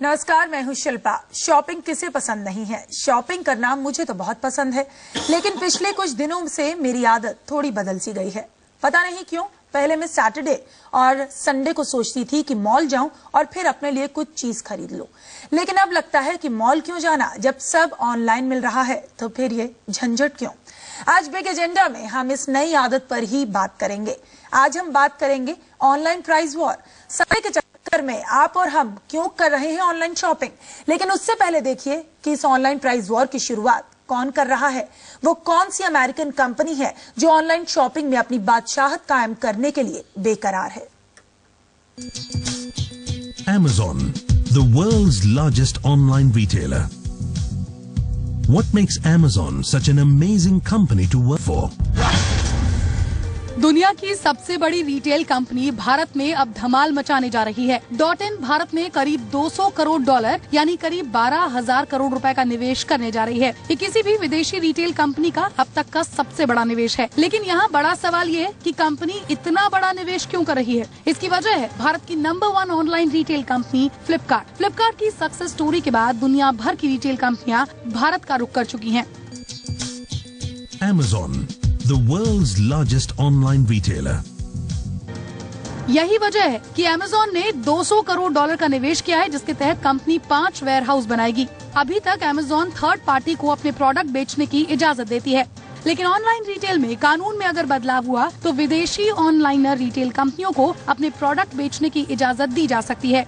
नमस्कार, मैं हूं शिल्पा। शॉपिंग किसे पसंद नहीं है? शॉपिंग करना मुझे तो बहुत पसंद है, लेकिन पिछले कुछ दिनों से मेरी आदत थोड़ी बदल सी गई है। पता नहीं क्यों। पहले मैं सैटरडे और संडे को सोचती थी कि मॉल जाऊं और फिर अपने लिए कुछ चीज खरीद लूं, लेकिन अब लगता है कि मॉल क्यों जाना जब सब ऑनलाइन मिल रहा है, तो फिर ये झंझट क्यों। आज बिग एजेंडा में हम इस नई आदत पर ही बात करेंगे। आज हम बात करेंगे ऑनलाइन प्राइस वॉर। समय के चक्कर में आप और हम क्यों कर रहे हैं ऑनलाइन शॉपिंग, लेकिन उससे पहले देखिए कि इस ऑनलाइन प्राइस वॉर की शुरुआत कौन कर रहा है। वो कौन सी अमेरिकन कंपनी है जो ऑनलाइन शॉपिंग में अपनी बादशाहत कायम करने के लिए बेकरार है। Amazon, the world's largest online retailer. What makes Amazon such an amazing company to work for? दुनिया की सबसे बड़ी रिटेल कंपनी भारत में अब धमाल मचाने जा रही है। .in भारत में करीब 200 करोड़ डॉलर यानी करीब 12,000 करोड़ रुपए का निवेश करने जा रही है। ये किसी भी विदेशी रिटेल कंपनी का अब तक का सबसे बड़ा निवेश है। लेकिन यहाँ बड़ा सवाल ये है कि कंपनी इतना बड़ा निवेश क्यों कर रही है। इसकी वजह है भारत की number 1 online retail company Flipkart. Flipkart की सक्सेस स्टोरी के बाद दुनिया भर की रिटेल कंपनियाँ भारत का रुख कर चुकी है। Amazon, the world's largest online retailer. यही वजह है कि Amazon ने 200 करोड़ डॉलर का निवेश किया है, जिसके तहत कंपनी 5 वेयर हाउस बनाएगी। अभी तक Amazon थर्ड पार्टी को अपने प्रोडक्ट बेचने की इजाजत देती है, लेकिन ऑनलाइन रिटेल में कानून में अगर बदलाव हुआ तो विदेशी ऑनलाइनर रिटेल कंपनियों को अपने प्रोडक्ट बेचने की इजाजत दी जा सकती है।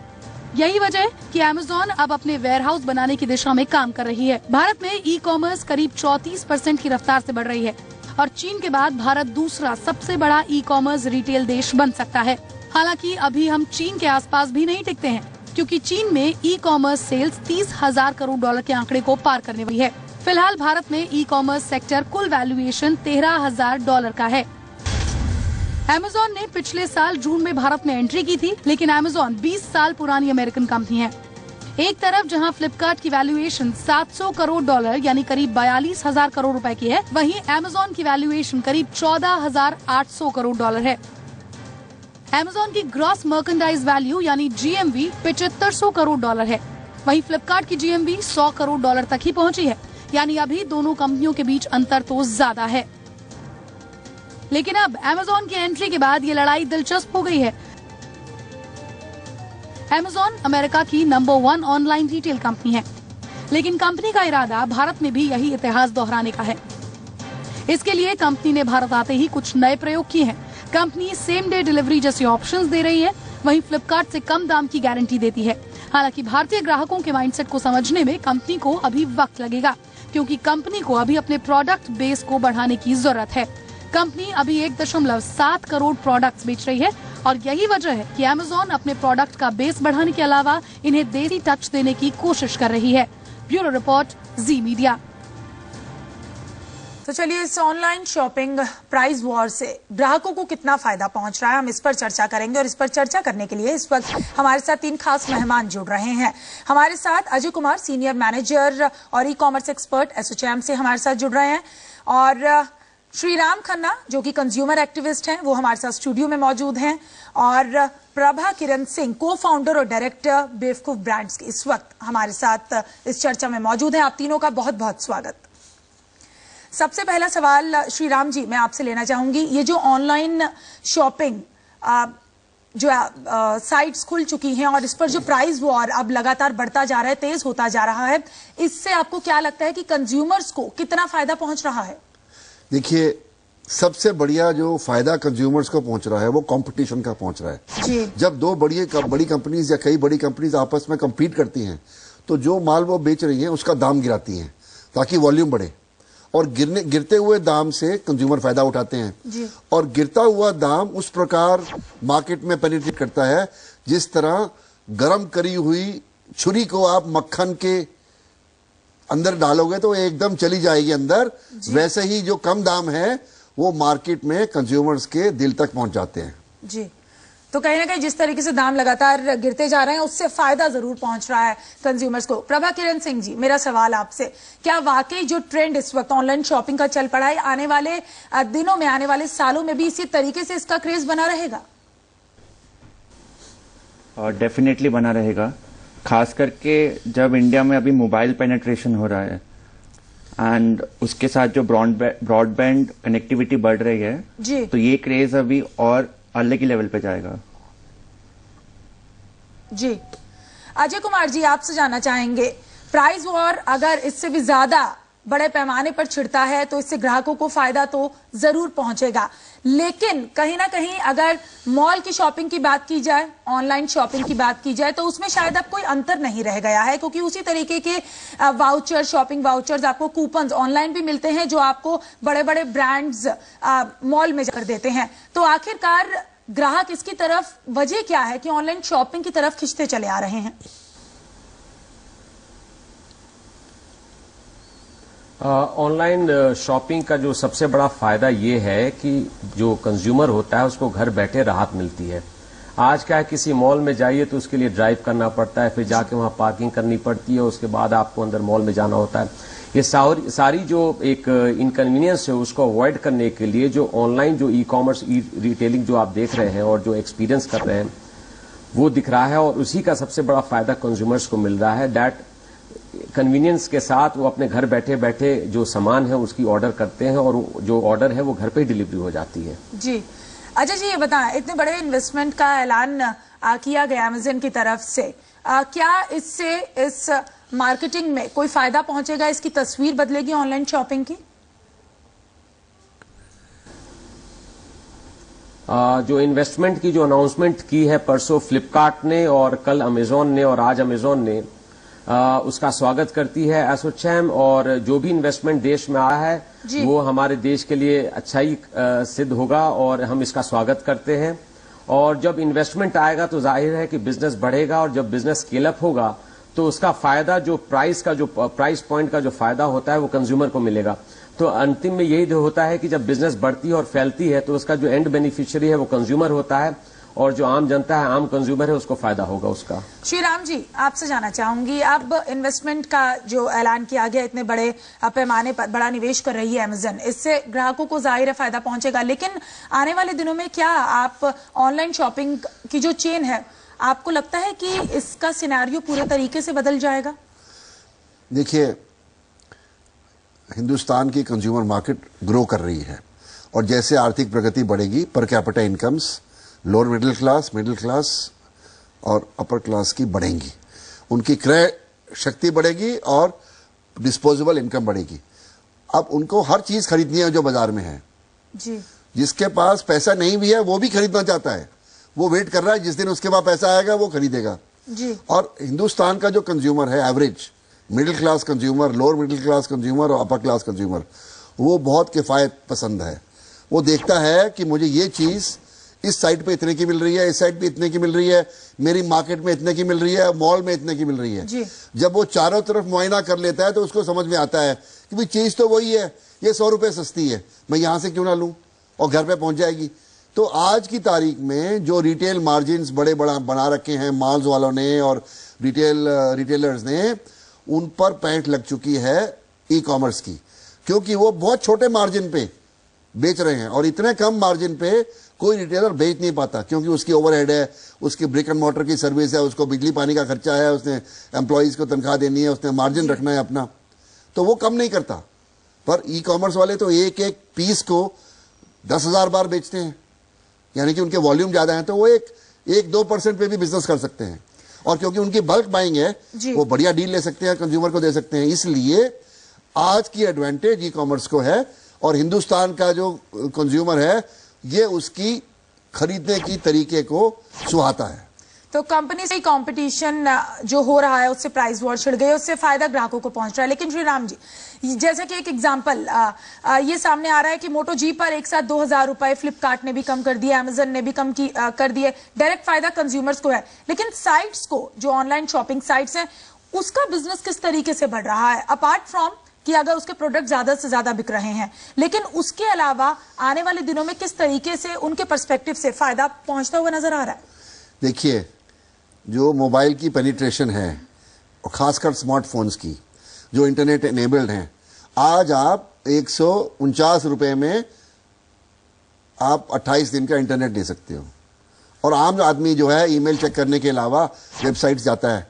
यही वजह है कि Amazon अब अपने वेयर हाउस बनाने की दिशा में काम कर रही है। भारत में ई कॉमर्स करीब 34% की रफ्तार से बढ़ रही है और चीन के बाद भारत दूसरा सबसे बड़ा ई कॉमर्स रिटेल देश बन सकता है। हालांकि अभी हम चीन के आसपास भी नहीं टिकते हैं, क्योंकि चीन में e commerce sales 30,000 crore dollar के आंकड़े को पार करने वाली है। फिलहाल भारत में ई कॉमर्स सेक्टर कुल वैल्यूएशन 13,000 डॉलर का है। Amazon ने पिछले साल जून में भारत में एंट्री की थी, लेकिन Amazon 20 साल पुरानी अमेरिकन कंपनी है। एक तरफ जहां फ्लिपकार्ट की वैल्यूएशन 700 करोड़ डॉलर यानी करीब 42,000 करोड़ रुपए की है, वहीं Amazon की वैल्यूएशन करीब 14,800 करोड़ डॉलर है। Amazon की ग्रॉस मर्केंडाइज वैल्यू यानी GMV 7500 करोड़ डॉलर है। वहीं फ्लिपकार्ट की GMV 100 करोड़ डॉलर तक ही पहुंची है, यानी अभी दोनों कंपनियों के बीच अंतर तो ज्यादा है। लेकिन अब Amazon की एंट्री के बाद ये लड़ाई दिलचस्प हो गई है। Amazon अमेरिका की नंबर 1 ऑनलाइन रिटेल कंपनी है, लेकिन कंपनी का इरादा भारत में भी यही इतिहास दोहराने का है। इसके लिए कंपनी ने भारत आते ही कुछ नए प्रयोग किए हैं। कंपनी सेम डे डिलीवरी जैसे ऑप्शंस दे रही है, वहीं फ्लिपकार्ट से कम दाम की गारंटी देती है। हालांकि भारतीय ग्राहकों के माइंडसेट को समझने में कंपनी को अभी वक्त लगेगा, क्योंकि कंपनी को अभी अपने प्रोडक्ट बेस को बढ़ाने की जरूरत है। कंपनी अभी 1.7 करोड़ प्रोडक्ट्स बेच रही है और यही वजह है कि Amazon अपने प्रोडक्ट का बेस बढ़ाने के अलावा इन्हें देसी टच देने की कोशिश कर रही है। ब्यूरो रिपोर्ट, जी मीडिया। तो चलिए, इस ऑनलाइन शॉपिंग प्राइस वॉर से ग्राहकों को कितना फायदा पहुंच रहा है, हम इस पर चर्चा करेंगे। और इस पर चर्चा करने के लिए इस वक्त हमारे साथ 3 खास मेहमान जुड़ रहे हैं। हमारे साथ अजय कुमार, सीनियर मैनेजर और ई कॉमर्स एक्सपर्ट एसोचैम से हमारे साथ जुड़ रहे हैं, और श्रीराम खन्ना जो कि कंज्यूमर एक्टिविस्ट हैं, वो हमारे साथ स्टूडियो में मौजूद हैं, और प्रभा किरण सिंह, को फाउंडर और डायरेक्टर बेवकूफ ब्रांड्स की, इस वक्त हमारे साथ इस चर्चा में मौजूद हैं। आप तीनों का बहुत बहुत स्वागत। सबसे पहला सवाल श्रीराम जी मैं आपसे लेना चाहूंगी, ये जो ऑनलाइन शॉपिंग जो साइट्स खुल चुकी हैं और इस पर जो प्राइस वॉर अब लगातार बढ़ता जा रहा है, तेज होता जा रहा है, इससे आपको क्या लगता है कि कंज्यूमर्स को कितना फायदा पहुंच रहा है? देखिए, सबसे बढ़िया जो फायदा कंज्यूमर्स को पहुंच रहा है वो कंपटीशन का पहुंच रहा है जी। जब दो बड़ी कंपनीज या कई बड़ी कंपनीज आपस में compete करती हैं, तो जो माल वो बेच रही हैं उसका दाम गिराती हैं ताकि वॉल्यूम बढ़े, और गिरते हुए दाम से कंज्यूमर फायदा उठाते हैं जी। और गिरता हुआ दाम उस प्रकार मार्केट में पेनिट्रेट करता है जिस तरह गर्म करी हुई छुरी को आप मक्खन के अंदर डालोगे तो एकदम चली जाएगी अंदर, वैसे ही जो कम दाम है वो मार्केट में कंज्यूमर्स के दिल तक पहुंच जाते हैं जी। तो कहीं ना कहीं जिस तरीके से दाम लगातार गिरते जा रहे हैं, उससे फायदा जरूर पहुंच रहा है कंज्यूमर्स को। प्रभा किरण सिंह जी, मेरा सवाल आपसे, क्या वाकई जो ट्रेंड इस वक्त ऑनलाइन शॉपिंग का चल पड़ा है, आने वाले दिनों में, आने वाले सालों में भी इसी तरीके से इसका क्रेज बना रहेगा? डेफिनेटली बना रहेगा। खास करके जब इंडिया में अभी मोबाइल पेनिट्रेशन हो रहा है एंड उसके साथ जो ब्रॉडबैंड कनेक्टिविटी बढ़ रही है जी, तो ये क्रेज अभी और अलग ही लेवल पे जाएगा। जी अजय कुमार जी, आपसे जानना चाहेंगे, प्राइस वॉर अगर इससे भी ज्यादा बड़े पैमाने पर छिड़ता है तो इससे ग्राहकों को फायदा तो जरूर पहुंचेगा, लेकिन कहीं ना कहीं अगर मॉल की शॉपिंग की बात की जाए, ऑनलाइन शॉपिंग की बात की जाए, तो उसमें शायद अब कोई अंतर नहीं रह गया है, क्योंकि उसी तरीके के वाउचर, शॉपिंग वाउचर्स, आपको कूपन्स ऑनलाइन भी मिलते हैं जो आपको बड़े बड़े ब्रांड्स मॉल में जाकर देते हैं। तो आखिरकार ग्राहक इसकी तरफ, वजह क्या है कि ऑनलाइन शॉपिंग की तरफ खिंचते चले आ रहे हैं? ऑनलाइन शॉपिंग का जो सबसे बड़ा फायदा ये है कि जो कंज्यूमर होता है उसको घर बैठे राहत मिलती है। आज क्या है, किसी मॉल में जाइए तो उसके लिए ड्राइव करना पड़ता है, फिर जाके वहां पार्किंग करनी पड़ती है, उसके बाद आपको अंदर मॉल में जाना होता है। ये सारी जो एक इनकन्वीनियंस है उसको अवॉइड करने के लिए जो ऑनलाइन जो ई कॉमर्स, ई रिटेलिंग जो आप देख रहे हैं और जो एक्सपीरियंस कर रहे हैं वो दिख रहा है, और उसी का सबसे बड़ा फायदा कंज्यूमर्स को मिल रहा है। दैट कन्वीनियंस के साथ वो अपने घर बैठे बैठे जो सामान है उसकी ऑर्डर करते हैं और जो ऑर्डर है वो घर पे ही डिलीवरी हो जाती है। जी अजय जी, ये बताएं, इतने बड़े इन्वेस्टमेंट का ऐलान किया गया अमेज़न की तरफ से, क्या इससे इस मार्केटिंग में कोई फायदा पहुंचेगा? इसकी तस्वीर बदलेगी ऑनलाइन शॉपिंग की? जो इन्वेस्टमेंट की जो अनाउंसमेंट की है परसों फ्लिपकार्ट ने और कल अमेजोन ने और आज अमेजोन ने, उसका स्वागत करती है एसोचैम, और जो भी इन्वेस्टमेंट देश में आया है वो हमारे देश के लिए अच्छा ही सिद्ध होगा और हम इसका स्वागत करते हैं। और जब इन्वेस्टमेंट आएगा तो जाहिर है कि बिजनेस बढ़ेगा, और जब बिजनेस स्केल अप होगा तो उसका फायदा जो प्राइस पॉइंट का जो फायदा होता है वो कंज्यूमर को मिलेगा। तो अंतिम में यही होता है कि जब बिजनेस बढ़ती है और फैलती है तो उसका जो एंड बेनिफिशियरी है वो कंज्यूमर होता है, और जो आम जनता है, आम कंज्यूमर है, उसको फायदा होगा उसका। श्रीराम जी, आपसे जानना चाहूंगी, अब इन्वेस्टमेंट का जो ऐलान किया गया, इतने बड़े पैमाने पर बड़ा निवेश कर रही है अमेज़न, इससे ग्राहकों को जाहिर है फायदा पहुंचेगा, लेकिन आने वाले दिनों में क्या आप ऑनलाइन शॉपिंग की जो चेन है, आपको लगता है कि इसका सिनेरियो पूरे तरीके से बदल जाएगा? देखिए, हिंदुस्तान की कंज्यूमर मार्केट ग्रो कर रही है, और जैसे आर्थिक प्रगति बढ़ेगी, per capita incomes lower middle class और अपर क्लास की बढ़ेंगी, उनकी क्रय शक्ति बढ़ेगी और डिस्पोजेबल इनकम बढ़ेगी। अब उनको हर चीज खरीदनी है जो बाजार में है जी। जिसके पास पैसा नहीं भी है वो भी खरीदना चाहता है, वो वेट कर रहा है जिस दिन उसके पास पैसा आएगा वो खरीदेगा जी। और हिंदुस्तान का जो कंज्यूमर है, average middle class consumer, lower middle class consumer और अपर क्लास कंज्यूमर, वो बहुत किफायत पसंद है। वो देखता है कि मुझे ये चीज इस साइड पे इतने की मिल रही है, इस साइड पे इतने की मिल रही है, मेरी मार्केट में इतने की मिल रही है, मॉल में इतने की मिल रही है जी। जब वो चारों तरफ मुआयना कर लेता है तो उसको समझ में आता है कि भाई चीज तो वही है, ये 100 रुपए सस्ती है, मैं यहां से क्यों ना लूं, और घर पे पहुंच जाएगी। तो आज की तारीख में जो रिटेल मार्जिन बड़े बना रखे हैं मॉल्स वालों ने और रिटेलर्स ने, उन पर पैंट लग चुकी है ई कॉमर्स की, क्योंकि वो बहुत छोटे मार्जिन पे बेच रहे हैं, और इतने कम मार्जिन पे कोई रिटेलर बेच नहीं पाता, क्योंकि उसकी ओवरहेड है, उसकी ब्रिक एंड मोटर की सर्विस है, उसको बिजली पानी का खर्चा है, उसने एम्प्लॉइज को तनख्वाह देनी है, उसने मार्जिन रखना है अपना, तो वो कम नहीं करता। पर ई कॉमर्स वाले तो एक एक पीस को 10,000 बार बेचते हैं, यानी कि उनके वॉल्यूम ज्यादा है, तो वो एक 2% पे भी बिजनेस कर सकते हैं, और क्योंकि उनकी बल्क बाइंग है वो बढ़िया डील ले सकते हैं, कंज्यूमर को दे सकते हैं। इसलिए आज की एडवांटेज ई कॉमर्स को है, और हिंदुस्तान का जो कंज्यूमर है ये उसकी खरीदने की तरीके को सुहाता है। तो कंपनी से कंपटीशन जो हो रहा है उससे प्राइस वॉर छिड़ गई, उससे फायदा ग्राहकों को पहुंच रहा है। लेकिन श्री राम जी, जैसे कि एक एग्जांपल ये सामने आ रहा है कि मोटो जी पर एक साथ 2,000 रुपए फ्लिपकार्ट ने भी कम कर दिया, अमेजन ने भी कम कर दिए। डायरेक्ट फायदा कंज्यूमर्स को है, लेकिन साइट्स को, जो ऑनलाइन शॉपिंग साइट्स हैं, उसका बिजनेस किस तरीके से बढ़ रहा है? अपार्ट फ्रॉम कि अगर उसके प्रोडक्ट ज्यादा से ज्यादा बिक रहे हैं, लेकिन उसके अलावा आने वाले दिनों में किस तरीके से उनके पर्सपेक्टिव से फायदा पहुंचता हुआ नजर आ रहा है? देखिए, जो मोबाइल की पेनिट्रेशन है और खासकर स्मार्टफोन्स की जो इंटरनेट एनेबल्ड हैं, आज आप 149 रुपए में आप 28 दिन का इंटरनेट ले सकते हो, और आम आदमी जो है ईमेल चेक करने के अलावा वेबसाइट्स जाता है,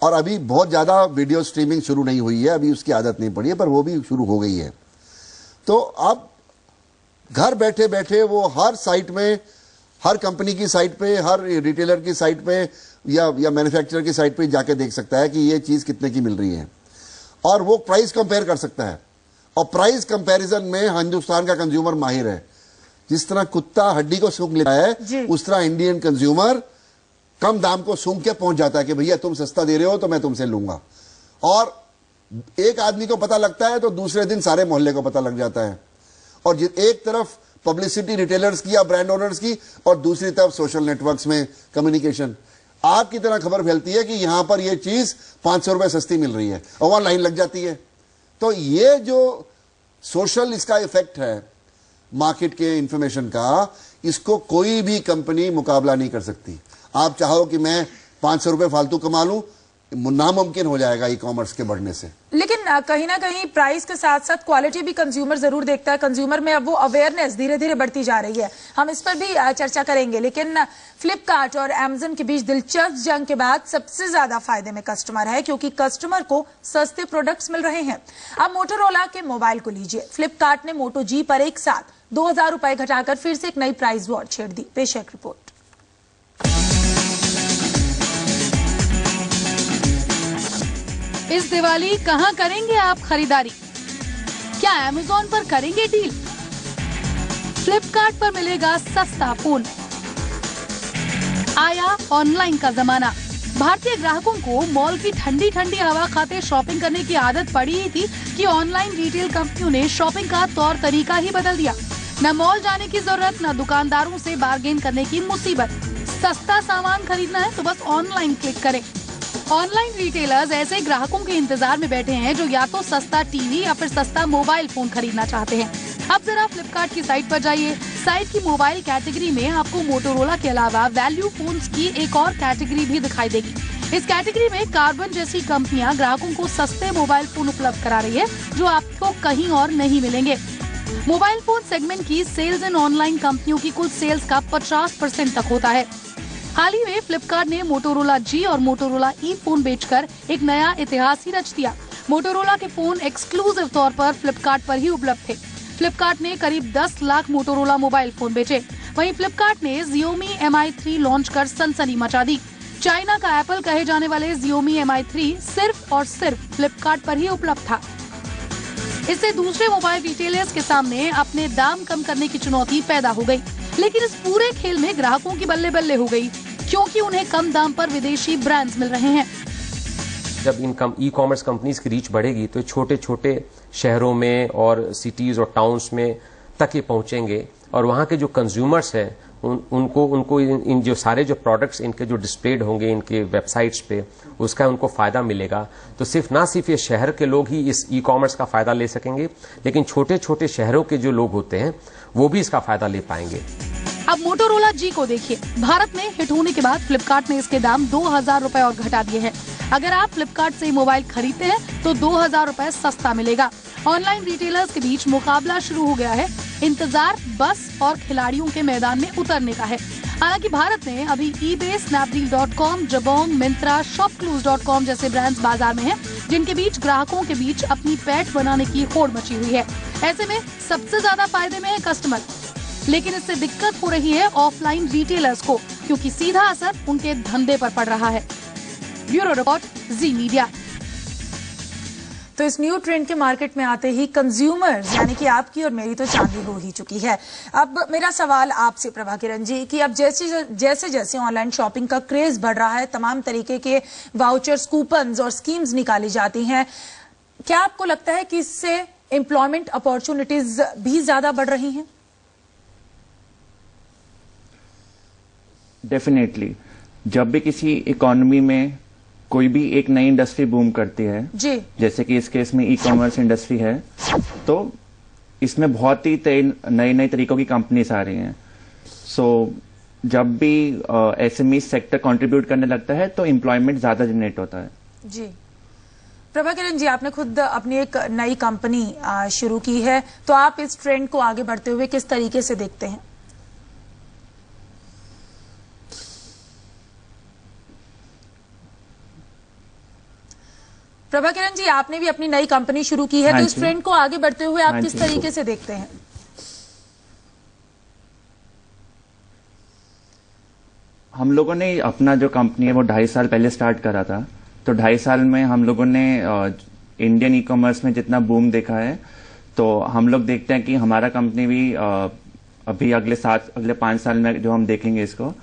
और अभी बहुत ज्यादा वीडियो स्ट्रीमिंग शुरू नहीं हुई है, अभी उसकी आदत नहीं पड़ी है, पर वो भी शुरू हो गई है। तो अब घर बैठे बैठे वो हर साइट में, हर कंपनी की साइट पे, हर रिटेलर की साइट पे या मैन्युफैक्चरर की साइट पे जाके देख सकता है कि ये चीज कितने की मिल रही है, और वो प्राइस कंपेयर कर सकता है। और प्राइस कंपैरिजन में हिंदुस्तान का कंज्यूमर माहिर है। जिस तरह कुत्ता हड्डी को सूंघ लेता है, उस तरह इंडियन कंज्यूमर कम दाम को सूंघ के पहुंच जाता है कि भैया तुम सस्ता दे रहे हो तो मैं तुमसे लूंगा। और एक आदमी को पता लगता है तो दूसरे दिन सारे मोहल्ले को पता लग जाता है। और एक तरफ पब्लिसिटी रिटेलर्स की या ब्रांड ओनर्स की, और दूसरी तरफ सोशल नेटवर्क्स में कम्युनिकेशन। आग की तरह खबर फैलती है कि यहां पर यह चीज 500 रुपए सस्ती मिल रही है, और वहां लाइन लग जाती है। तो ये जो सोशल इसका इफेक्ट है मार्केट के इंफॉर्मेशन का, इसको कोई भी कंपनी मुकाबला नहीं कर सकती। आप चाहो कि मैं 500 रुपए फालतू कमा लूं, नामुमकिन हो जाएगा ई कॉमर्स के बढ़ने से। लेकिन कहीं ना कहीं प्राइस के साथ साथ क्वालिटी भी कंज्यूमर जरूर देखता है। कंज्यूमर में अब वो अवेयरनेस धीरे धीरे बढ़ती जा रही है, हम इस पर भी चर्चा करेंगे। लेकिन फ्लिपकार्ट और अमेजन के बीच दिलचस्प जंग के बाद सबसे ज्यादा फायदे में कस्टमर है, क्योंकि कस्टमर को सस्ते प्रोडक्ट्स मिल रहे हैं। अब मोटोरोला के मोबाइल को लीजिए, फ्लिपकार्ट ने मोटो जी पर एक साथ 2000 रुपए घटाकर फिर से एक नई प्राइस वॉर छेड़ दी। पेश है एक रिपोर्ट। इस दिवाली कहां करेंगे आप खरीदारी? क्या अमेज़न पर करेंगे डील? फ्लिपकार्ट पर मिलेगा सस्ता फोन। आया ऑनलाइन का जमाना। भारतीय ग्राहकों को मॉल की ठंडी ठंडी हवा खाते शॉपिंग करने की आदत पड़ी ही थी कि ऑनलाइन रिटेल कंपनियों ने शॉपिंग का तौर तरीका ही बदल दिया। न मॉल जाने की जरूरत, न दुकानदारों से बार्गेन करने की मुसीबत। सस्ता सामान खरीदना है तो बस ऑनलाइन क्लिक करें। ऑनलाइन रिटेलर्स ऐसे ग्राहकों के इंतजार में बैठे हैं जो या तो सस्ता टीवी या फिर सस्ता मोबाइल फोन खरीदना चाहते हैं। अब जरा फ्लिपकार्ट की साइट पर जाइए। साइट की मोबाइल कैटेगरी में आपको मोटोरोला के अलावा वैल्यू फोन्स की एक और कैटेगरी भी दिखाई देगी। इस कैटेगरी में कार्बन जैसी कंपनियां ग्राहकों को सस्ते मोबाइल फोन उपलब्ध करा रही है, जो आपको कहीं और नहीं मिलेंगे। मोबाइल फोन सेगमेंट की सेल्स इन ऑनलाइन कंपनियों की कुल सेल्स का 50% तक होता है। हाल ही में फ्लिपकार्ट ने मोटोरोला जी और मोटोरोला ई फोन बेचकर एक नया इतिहास ही रच दिया। मोटोरोला के फोन एक्सक्लूसिव तौर पर फ्लिपकार्ट पर ही उपलब्ध थे। फ्लिपकार्ट ने करीब 10 लाख मोटोरोला मोबाइल फोन बेचे। वहीं फ्लिपकार्ट ने Xiaomi Mi 3 लॉन्च कर सनसनी मचा दी। चाइना का एप्पल कहे जाने वाले Xiaomi Mi 3 सिर्फ और सिर्फ फ्लिपकार्ट पर ही उपलब्ध था। इससे दूसरे मोबाइल रिटेलर्स के सामने अपने दाम कम करने की चुनौती पैदा हो गई। लेकिन इस पूरे खेल में ग्राहकों की बल्ले बल्ले हो गई, क्योंकि उन्हें कम दाम पर विदेशी ब्रांड्स मिल रहे हैं। जब इन ई कॉमर्स कंपनीज की रीच बढ़ेगी तो छोटे छोटे शहरों में और सिटीज और टाउन्स में तक ये पहुंचेंगे, और वहां के जो कंज्यूमर्स हैं उनको इन जो सारे जो प्रोडक्ट्स इनके जो डिस्प्लेड होंगे इनके वेबसाइट्स पे, उसका उनको फायदा मिलेगा। तो ना सिर्फ ये शहर के लोग ही इस ई कॉमर्स का फायदा ले सकेंगे, लेकिन छोटे छोटे शहरों के जो लोग होते हैं वो भी इसका फायदा ले पाएंगे। अब मोटोरोला जी को देखिए। भारत में हिट होने के बाद फ्लिपकार्ट ने इसके दाम 2000 रुपए और घटा दिए हैं। अगर आप फ्लिपकार्ट से मोबाइल खरीदते हैं तो 2000 रुपए सस्ता मिलेगा। ऑनलाइन रिटेलर्स के बीच मुकाबला शुरू हो गया है। इंतजार बस और खिलाड़ियों के मैदान में उतरने का है। हालांकि भारत में अभी eBay, Snapdeal.com, Jabong, Myntra, Shopclues.com जैसे ब्रांड्स बाजार में हैं, जिनके बीच ग्राहकों के बीच अपनी पैठ बनाने की होड़ मची हुई है। ऐसे में सबसे ज्यादा फायदे में है कस्टमर, लेकिन इससे दिक्कत हो रही है ऑफलाइन रिटेलर्स को, क्योंकि सीधा असर उनके धंधे पर पड़ रहा है। ब्यूरो रिपोर्ट, जी मीडिया। तो इस न्यू ट्रेंड के मार्केट में आते ही कंज्यूमर्स यानी कि आपकी और मेरी तो चांदी हो ही चुकी है। अब मेरा सवाल आपसे प्रभा किरण जी कि अब जैसे जैसे ऑनलाइन शॉपिंग का क्रेज बढ़ रहा है, तमाम तरीके के वाउचर्स, कूपन्स और स्कीम्स निकाली जाती हैं, क्या आपको लगता है कि इससे एम्प्लॉयमेंट अपॉर्चुनिटीज भी ज्यादा बढ़ रही हैं? डेफिनेटली। जब भी किसी इकोनॉमी में कोई भी एक नई इंडस्ट्री बूम करती है जी, जैसे कि इस केस में ई कॉमर्स इंडस्ट्री है, तो इसमें बहुत ही नई नई तरीकों की कंपनीज आ रही हैं। सो जब भी एसएमई सेक्टर कंट्रीब्यूट करने लगता है तो एम्प्लॉयमेंट ज्यादा जनरेट होता है। जी प्रभा किरण जी, आपने खुद अपनी एक नई कंपनी शुरू की है, तो आप इस ट्रेंड को आगे बढ़ते हुए किस तरीके से देखते हैं? प्रभा किरण जी, आपने भी अपनी नई कंपनी शुरू की है, तो इस ट्रेंड को आगे बढ़ते हुए आप किस तरीके से देखते हैं? हम लोगों ने अपना जो कंपनी है वो 2.5 साल पहले स्टार्ट करा था। तो 2.5 साल में हम लोगों ने इंडियन ई कॉमर्स में जितना बूम देखा है, तो हम लोग देखते हैं कि हमारा कंपनी भी अभी अगले 5 साल में जो हम देखेंगे इसको,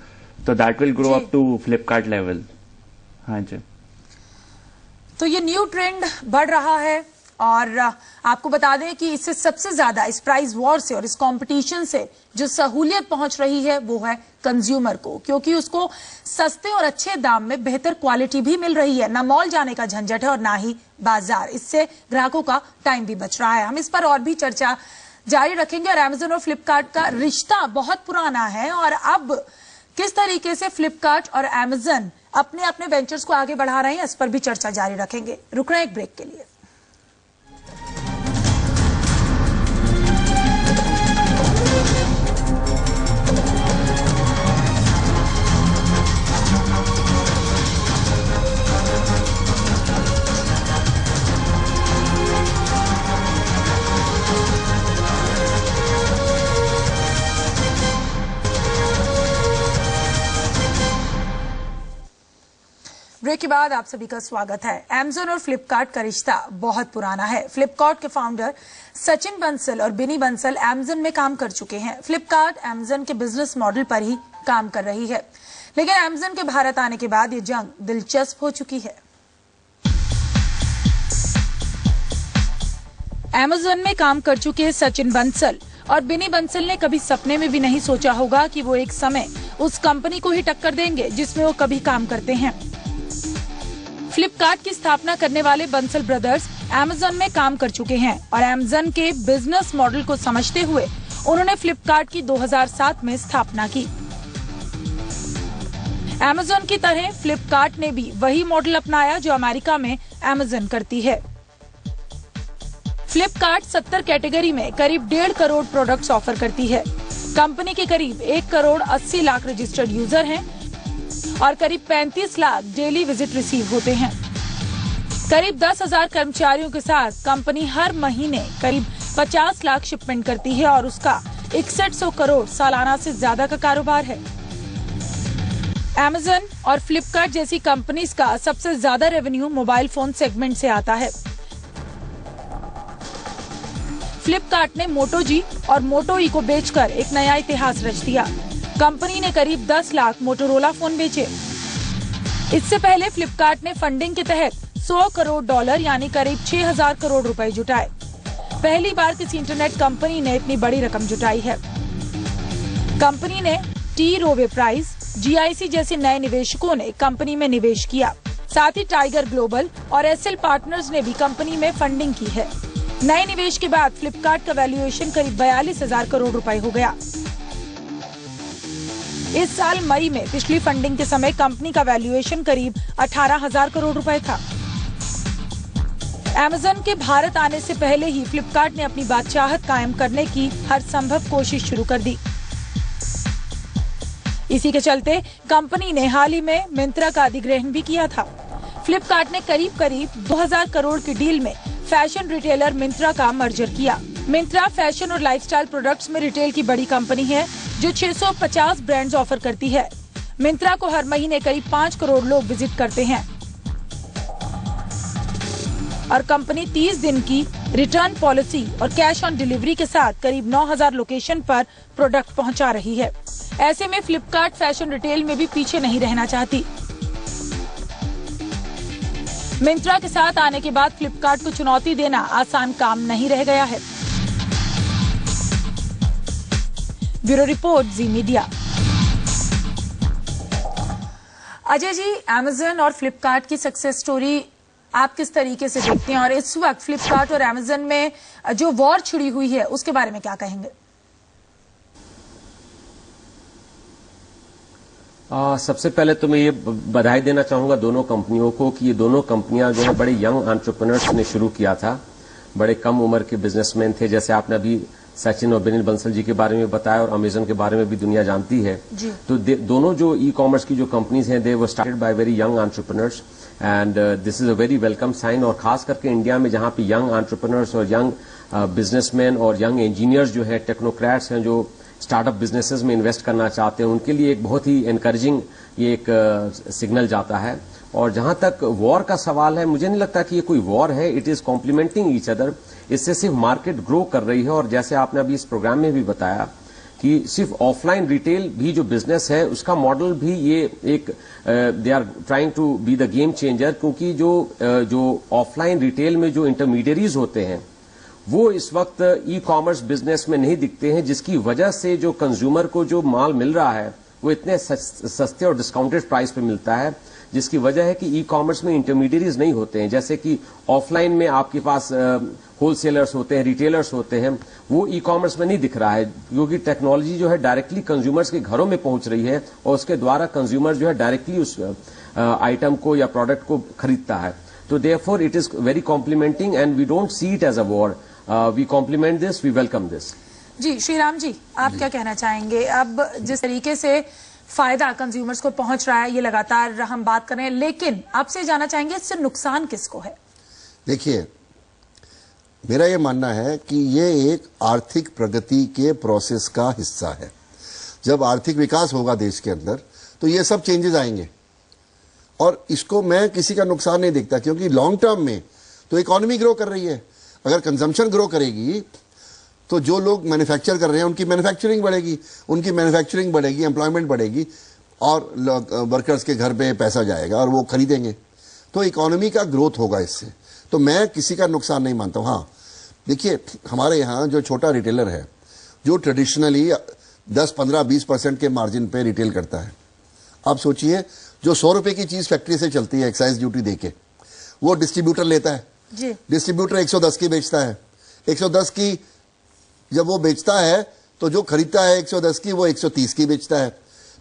तो that will grow up to Flipkart level. हाँ जी। तो ये न्यू ट्रेंड बढ़ रहा है और आपको बता दें कि इससे सबसे ज्यादा इस प्राइस वॉर से और इस कंपटीशन से जो सहूलियत पहुंच रही है वो है कंज्यूमर को, क्योंकि उसको सस्ते और अच्छे दाम में बेहतर क्वालिटी भी मिल रही है। ना मॉल जाने का झंझट है और ना ही बाजार। इससे ग्राहकों का टाइम भी बच रहा है। हम इस पर और भी चर्चा जारी रखेंगे। और अमेजन और फ्लिपकार्ट का रिश्ता बहुत पुराना है और अब किस तरीके से फ्लिपकार्ट और अमेजन अपने अपने वेंचर्स को आगे बढ़ा रहे हैं, इस पर भी चर्चा जारी रखेंगे। रुक रहे हैं एक ब्रेक के लिए। ब्रेक के बाद आप सभी का स्वागत है। अमेजन और फ्लिपकार्ट का रिश्ता बहुत पुराना है। फ्लिपकार्ट के फाउंडर सचिन बंसल और बिनी बंसल अमेजन में काम कर चुके हैं। फ्लिपकार्ट अमेजन के बिजनेस मॉडल पर ही काम कर रही है, लेकिन अमेजन के भारत आने के बाद ये जंग दिलचस्प हो चुकी है। अमेजन में काम कर चुके सचिन बंसल और बिनी बंसल ने कभी सपने में भी नहीं सोचा होगा कि वो एक समय उस कंपनी को ही टक्कर देंगे जिसमें वो कभी काम करते हैं। फ्लिपकार्ट की स्थापना करने वाले बंसल ब्रदर्स अमेजन में काम कर चुके हैं और अमेजन के बिजनेस मॉडल को समझते हुए उन्होंने फ्लिपकार्ट की 2007 में स्थापना की। अमेजन की तरह फ्लिपकार्ट ने भी वही मॉडल अपनाया जो अमेरिका में अमेजन करती है। फ्लिपकार्ट 70 कैटेगरी में करीब 1.5 करोड़ प्रोडक्ट्स ऑफर करती है। कंपनी के करीब 1 करोड़ 80 लाख रजिस्टर्ड यूजर हैं और करीब 35 लाख डेली विजिट रिसीव होते हैं। करीब 10,000 कर्मचारियों के साथ कंपनी हर महीने करीब 50 लाख शिपमेंट करती है और उसका 6100 करोड़ सालाना से ज्यादा का कारोबार है। अमेजन और फ्लिपकार्ट जैसी कंपनीज का सबसे ज्यादा रेवेन्यू मोबाइल फोन सेगमेंट से आता है। फ्लिपकार्ट ने मोटो जी और मोटो ई को बेचकर एक नया इतिहास रच दिया। कंपनी ने करीब 10 लाख मोटोरोला फोन बेचे। इससे पहले फ्लिपकार्ट ने फंडिंग के तहत $100 करोड़ यानी करीब 6,000 करोड़ रुपए जुटाए। पहली बार किसी इंटरनेट कंपनी ने इतनी बड़ी रकम जुटाई है। कंपनी ने टी रोवे प्राइस, GIC जैसे नए निवेशकों ने कंपनी में निवेश किया। साथ ही टाइगर ग्लोबल और SL पार्टनर्स ने भी कंपनी में फंडिंग की है। नए निवेश के बाद फ्लिपकार्ट का वैल्यूएशन करीब 42,000 करोड़ रुपए हो गया। इस साल मई में पिछली फंडिंग के समय कंपनी का वैल्यूएशन करीब 18,000 करोड़ रुपए था। अमेजन के भारत आने से पहले ही फ्लिपकार्ट ने अपनी बादशाहत कायम करने की हर संभव कोशिश शुरू कर दी। इसी के चलते कंपनी ने हाल ही में मिंत्रा का अधिग्रहण भी किया था। फ्लिपकार्ट ने करीब 2000 करोड़ की डील में फैशन रिटेलर मिंत्रा का मर्जर किया। मिंत्रा फैशन और लाइफस्टाइल प्रोडक्ट्स में रिटेल की बड़ी कंपनी है जो 650 ब्रांड्स ऑफर करती है। मिंत्रा को हर महीने करीब 5 करोड़ लोग विजिट करते हैं और कंपनी 30 दिन की रिटर्न पॉलिसी और कैश ऑन डिलीवरी के साथ करीब 9,000 लोकेशन पर प्रोडक्ट पहुंचा रही है। ऐसे में फ्लिपकार्ट फैशन रिटेल में भी पीछे नहीं रहना चाहती। मिंत्रा के साथ आने के बाद फ्लिपकार्ट को चुनौती देना आसान काम नहीं रह गया है। ब्यूरो रिपोर्ट, जी मीडिया। अजय जी, अमेजन और फ्लिपकार्ट की सक्सेस स्टोरी आप किस तरीके से देखते हैं और इस वक्त फ्लिपकार्ट और अमेजन में जो वॉर छिड़ी हुई है उसके बारे में क्या कहेंगे? सबसे पहले तो मैं ये बधाई देना चाहूंगा दोनों कंपनियों को कि ये दोनों कंपनियां जो है बड़े यंग एंटरप्रेन्योर्स ने शुरू किया था। बड़े कम उम्र के बिजनेसमैन थे, जैसे आपने अभी सचिन और बिनी बंसल जी के बारे में बताया और अमेजन के बारे में भी दुनिया जानती है। तो दोनों जो ई कॉमर्स की जो कंपनीज हैं, they were started by very young entrepreneurs. And this is a very welcome sign. और खास करके इंडिया में जहां पे यंग एंटरप्रेन्योर्स और यंग बिजनेसमैन और यंग इंजीनियर्स जो है, टेक्नोक्रेट्स हैं जो स्टार्टअप बिजनेसेस में इन्वेस्ट करना चाहते हैं, उनके लिए एक बहुत ही एनकरेजिंग ये एक सिग्नल जाता है। और जहां तक वॉर का सवाल है, मुझे नहीं लगता कि ये कोई वॉर है, it is complementing each other. इससे सिर्फ मार्केट ग्रो कर रही है। और जैसे आपने अभी इस प्रोग्राम में भी बताया कि सिर्फ ऑफलाइन रिटेल भी जो बिजनेस है उसका मॉडल भी ये एक they are trying to be the game changer, क्योंकि जो ऑफलाइन रिटेल में जो इंटरमीडियरीज होते हैं वो इस वक्त ई कॉमर्स बिजनेस में नहीं दिखते हैं, जिसकी वजह से जो कंज्यूमर को जो माल मिल रहा है वो इतने सस्ते और डिस्काउंटेड प्राइस पे मिलता है, जिसकी वजह है कि ई कॉमर्स में इंटरमीडियरीज नहीं होते हैं। जैसे कि ऑफलाइन में आपके पास होलसेलर्स होते हैं, रिटेलर्स होते हैं, वो ई कॉमर्स में नहीं दिख रहा है, क्योंकि टेक्नोलॉजी जो है डायरेक्टली कंज्यूमर्स के घरों में पहुंच रही है और उसके द्वारा कंज्यूमर जो है डायरेक्टली उस आइटम को या प्रोडक्ट को खरीदता है। तो therefore it is very complementing and we don't see it as a war, we complement this, we welcome this. जी श्रीराम जी, आप क्या कहना चाहेंगे? अब जिस तरीके से फायदा कंज्यूमर्स को पहुंच रहा है, ये लगातार हम बात कर रहे हैं, लेकिन आपसे जानना चाहेंगे इससे नुकसान किसको है? देखिए, मेरा ये मानना है कि ये एक आर्थिक प्रगति के प्रोसेस का हिस्सा है। जब आर्थिक विकास होगा देश के अंदर तो ये सब चेंजेस आएंगे, और इसको मैं किसी का नुकसान नहीं देखता, क्योंकि लॉन्ग टर्म में तो इकोनॉमी ग्रो कर रही है। अगर कंजम्पशन ग्रो करेगी तो जो लोग मैन्युफैक्चर कर रहे हैं उनकी मैन्युफैक्चरिंग बढ़ेगी, उनकी मैन्युफैक्चरिंग बढ़ेगी, एम्प्लॉयमेंट बढ़ेगी, और वर्कर्स के घर पे पैसा जाएगा और वो खरीदेंगे, तो इकोनॉमी का ग्रोथ होगा इससे। तो मैं किसी का नुकसान नहीं मानता हूँ। हाँ, देखिए, हमारे यहाँ जो छोटा रिटेलर है जो ट्रेडिशनली 10-15-20% के मार्जिन पे रिटेल करता है, आप सोचिए जो 100 रुपए की चीज फैक्ट्री से चलती है एक्साइज ड्यूटी देके, वो डिस्ट्रीब्यूटर लेता है जी। डिस्ट्रीब्यूटर 110 की बेचता है। 110 की जब वो बेचता है तो जो खरीदता है 110 की वो 130 की बेचता है,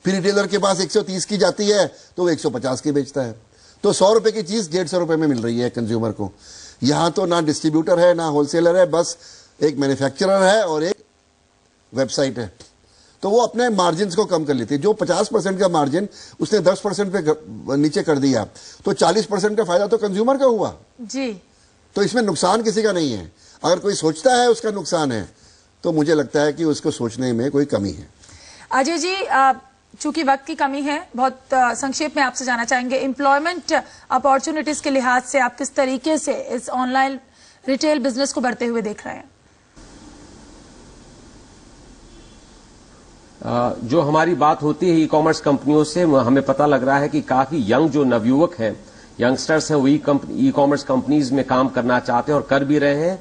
फिर रिटेलर के पास 130 की जाती है तो वो 150 की बेचता है। तो 100 रुपए की चीज 150 रुपए में मिल रही है कंज्यूमर को। यहां तो ना डिस्ट्रीब्यूटर है ना होलसेलर है, बस एक मैन्युफैक्चरर है और एक वेबसाइट है। तो वो अपने मार्जिन को कम कर लेती है। जो 50% का मार्जिन उसने 10% पे नीचे कर दिया, तो 40% का फायदा तो कंज्यूमर का हुआ जी। तो इसमें नुकसान किसी का नहीं है। अगर कोई सोचता है उसका नुकसान है, तो मुझे लगता है कि उसको सोचने में कोई कमी है। अजय जी, चूंकि वक्त की कमी है, बहुत संक्षेप में आपसे जानना चाहेंगे, एम्प्लॉयमेंट अपॉर्चुनिटीज के लिहाज से आप किस तरीके से इस ऑनलाइन रिटेल बिजनेस को बढ़ते हुए देख रहे हैं? जो हमारी बात होती है ई कॉमर्स कंपनियों से, हमें पता लग रहा है कि काफी यंग जो नवयुवक हैं, यंगस्टर्स हैं, वो ई कॉमर्स कंपनीज में काम करना चाहते हैं और कर भी रहे हैं।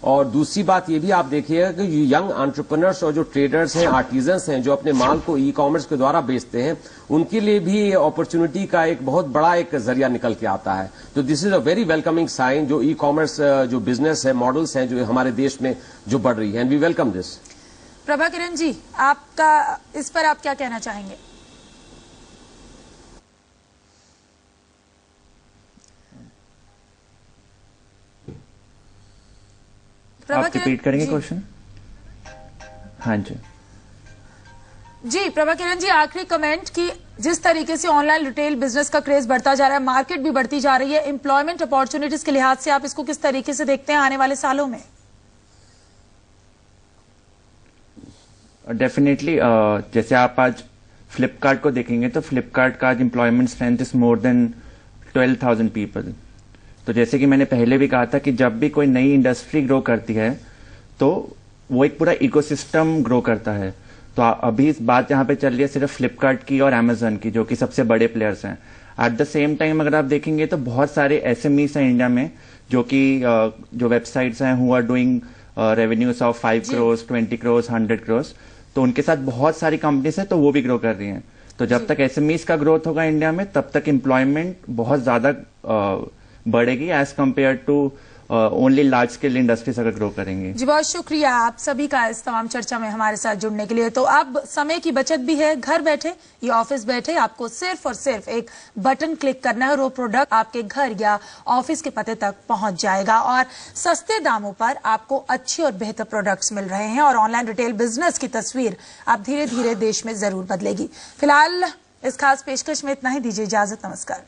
और दूसरी बात ये भी आप देखिएगा कि यंग एंटरप्रेन्योर्स और जो ट्रेडर्स हैं, आर्टिजन्स हैं, जो अपने माल को ई कॉमर्स के द्वारा बेचते हैं, उनके लिए भी ये अपॉर्चुनिटी का एक बहुत बड़ा एक जरिया निकल के आता है। तो this is a very welcoming sign, जो ई कॉमर्स जो बिजनेस है, मॉडल्स हैं जो हमारे देश में जो बढ़ रही है, and we welcome this. Prabhakiran ji, आपका इस पर आप क्या कहना चाहेंगे? आप रिपीट करेंगे क्वेश्चन? हाँ जी जी। प्रभाकिरण जी, आखिरी कमेंट कि जिस तरीके से ऑनलाइन रिटेल बिजनेस का क्रेज बढ़ता जा रहा है, मार्केट भी बढ़ती जा रही है, एम्प्लॉयमेंट अपॉर्चुनिटीज के लिहाज से आप इसको किस तरीके से देखते हैं आने वाले सालों में? डेफिनेटली जैसे आप आज फ्लिपकार्ट को देखेंगे तो फ्लिपकार्ट का आज employment strength is more than 12,000 people. तो जैसे कि मैंने पहले भी कहा था कि जब भी कोई नई इंडस्ट्री ग्रो करती है तो वो एक पूरा इकोसिस्टम ग्रो करता है। तो अभी इस बात यहाँ पे चल रही है सिर्फ फ्लिपकार्ट की और अमेजन की, जो कि सबसे बड़े प्लेयर्स हैं। एट द सेम टाइम अगर आप देखेंगे तो बहुत सारे SMEs हैं इंडिया में, जो कि जो वेबसाइट्स हैं who are doing revenues of 5 crore, 20 crore, 100 crore. तो उनके साथ बहुत सारी कंपनीज हैं, तो वो भी ग्रो कर रही हैं। तो जब तक SMEs का ग्रोथ होगा इंडिया में, तब तक एम्प्लॉयमेंट बहुत ज्यादा बढ़ेगी as compare to only large scale industries अगर ग्रो करेंगे। जी, बहुत शुक्रिया आप सभी का इस तमाम चर्चा में हमारे साथ जुड़ने के लिए। तो अब समय की बचत भी है, घर बैठे या ऑफिस बैठे आपको सिर्फ और सिर्फ एक बटन क्लिक करना है और वो प्रोडक्ट आपके घर या ऑफिस के पते तक पहुंच जाएगा, और सस्ते दामों पर आपको अच्छे और बेहतर प्रोडक्ट्स मिल रहे हैं। और ऑनलाइन रिटेल बिजनेस की तस्वीर अब धीरे धीरे देश में जरूर बदलेगी। फिलहाल इस खास पेशकश में इतना ही, दीजिए इजाजत, नमस्कार।